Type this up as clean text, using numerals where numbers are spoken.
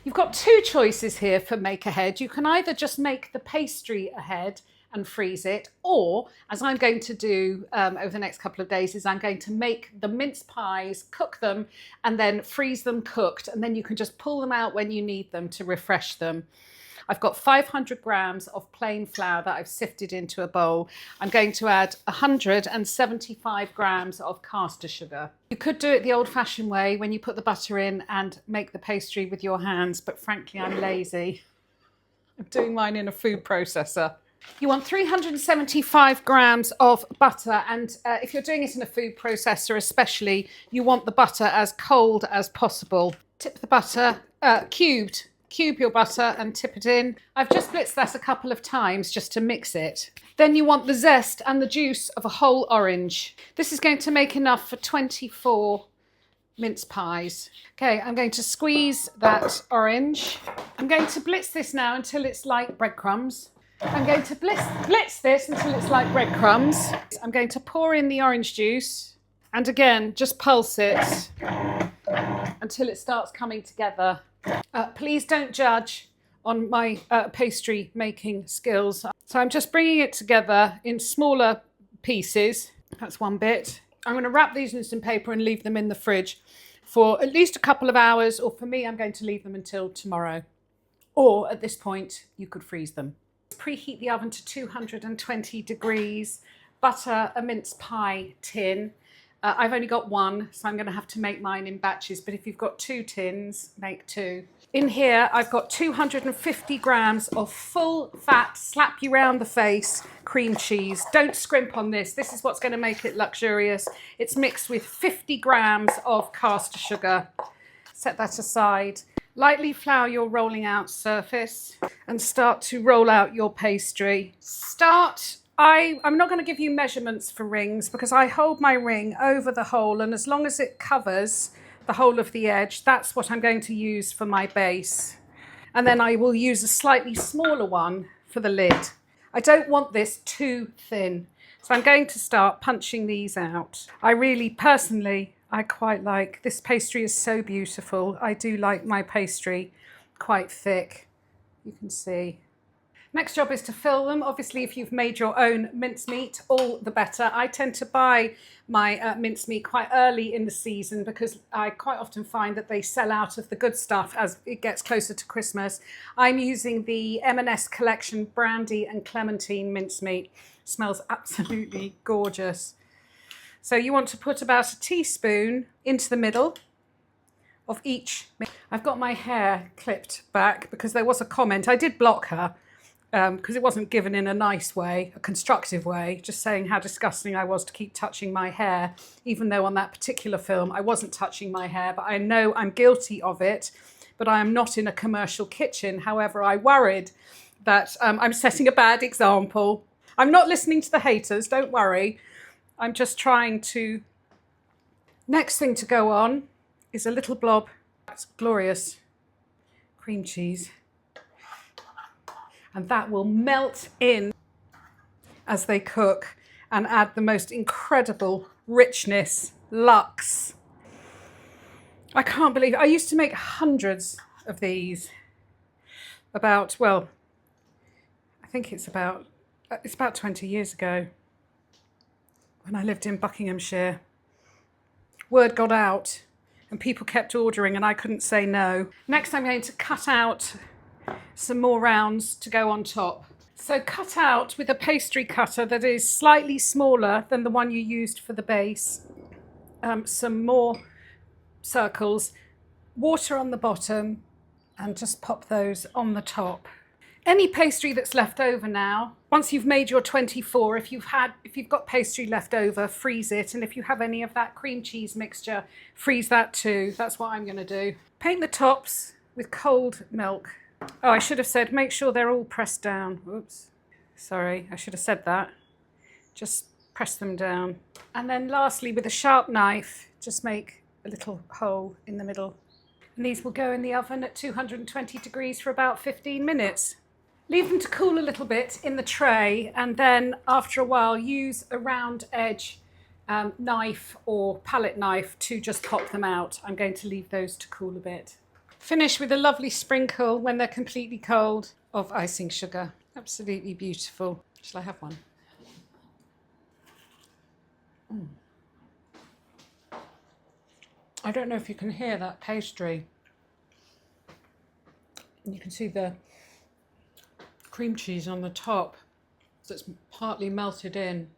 You've got two choices here for make ahead. You can either just make the pastry ahead and freeze it, or as I'm going to do over the next couple of days, is I'm going to make the mince pies, cook them, and then freeze them cooked, and then you can just pull them out when you need them to refresh them. I've got 500 grams of plain flour that I've sifted into a bowl. I'm going to add 175 grams of caster sugar. You could do it the old-fashioned way when you put the butter in and make the pastry with your hands, but frankly, I'm lazy. I'm doing mine in a food processor. You want 375 grams of butter, and if you're doing it in a food processor especially, you want the butter as cold as possible. Tip the butter, cube your butter and tip it in. I've just blitzed that a couple of times just to mix it. Then you want the zest and the juice of a whole orange. This is going to make enough for 24 mince pies. Okay, I'm going to squeeze that orange. I'm going to blitz this now until it's like breadcrumbs. I'm going to blitz this until it's like breadcrumbs. I'm going to pour in the orange juice and again, just pulse it until it starts coming together. Please don't judge on my pastry making skills. So I'm just bringing it together in smaller pieces. That's one bit. I'm going to wrap these in some paper and leave them in the fridge for at least a couple of hours, or for me, I'm going to leave them until tomorrow. Or at this point, you could freeze them. Preheat the oven to 220 degrees. Butter a mince pie tin. I've only got one, so I'm going to have to make mine in batches, but if you've got 2 tins, make 2. In here, I've got 250 grams of full fat, slap you round the face, cream cheese. Don't scrimp on this. This is what's going to make it luxurious. It's mixed with 50 grams of caster sugar. Set that aside. Lightly flour your rolling out surface and start to roll out your pastry. I'm not going to give you measurements for rings because I hold my ring over the hole, and as long as it covers the whole of the edge, that's what I'm going to use for my base. And then I will use a slightly smaller one for the lid. I don't want this too thin, so I'm going to start punching these out. I quite like this pastry. Is so beautiful. I do like my pastry quite thick. You can see. Next job is to fill them. Obviously, if you've made your own mincemeat, all the better. I tend to buy my mincemeat quite early in the season because I quite often find that they sell out of the good stuff as it gets closer to Christmas. I'm using the M&S collection brandy and clementine mincemeat. Smells absolutely gorgeous. So you want to put about a teaspoon into the middle of each. I've got my hair clipped back because there was a comment. I did block her. Because it wasn't given in a nice way, a constructive way, just saying how disgusting I was to keep touching my hair, even though on that particular film I wasn't touching my hair, but I know I'm guilty of it, but I am not in a commercial kitchen. However, I worried that I'm setting a bad example. I'm not listening to the haters, don't worry. I'm just trying to... Next thing to go on is a little blob. That's glorious cream cheese. And that will melt in as they cook and add the most incredible richness. Luxe. I can't believe it. I used to make hundreds of these I think it's about 20 years ago when I lived in Buckinghamshire. Word got out and people kept ordering and I couldn't say no. Next, I'm going to cut out some more rounds to go on top. So cut out with a pastry cutter that is slightly smaller than the one you used for the base. Some more circles, water on the bottom, and just pop those on the top. Any pastry that's left over now, once you've made your 24, if you've got pastry left over, freeze it. And if you have any of that cream cheese mixture, freeze that too. That's what I'm going to do. Paint the tops with cold milk. Oh, I should have said, make sure they're all pressed down. Oops, sorry, I should have said that. Just press them down. And then lastly, with a sharp knife, just make a little hole in the middle. And these will go in the oven at 220 degrees for about 15 minutes. Leave them to cool a little bit in the tray, and then after a while, use a round edge knife or palette knife to just pop them out. I'm going to leave those to cool a bit. Finish with a lovely sprinkle when they're completely cold of icing sugar. Absolutely beautiful. Shall I have one? I don't know if you can hear that pastry. You can see the cream cheese on the top that's partly melted in.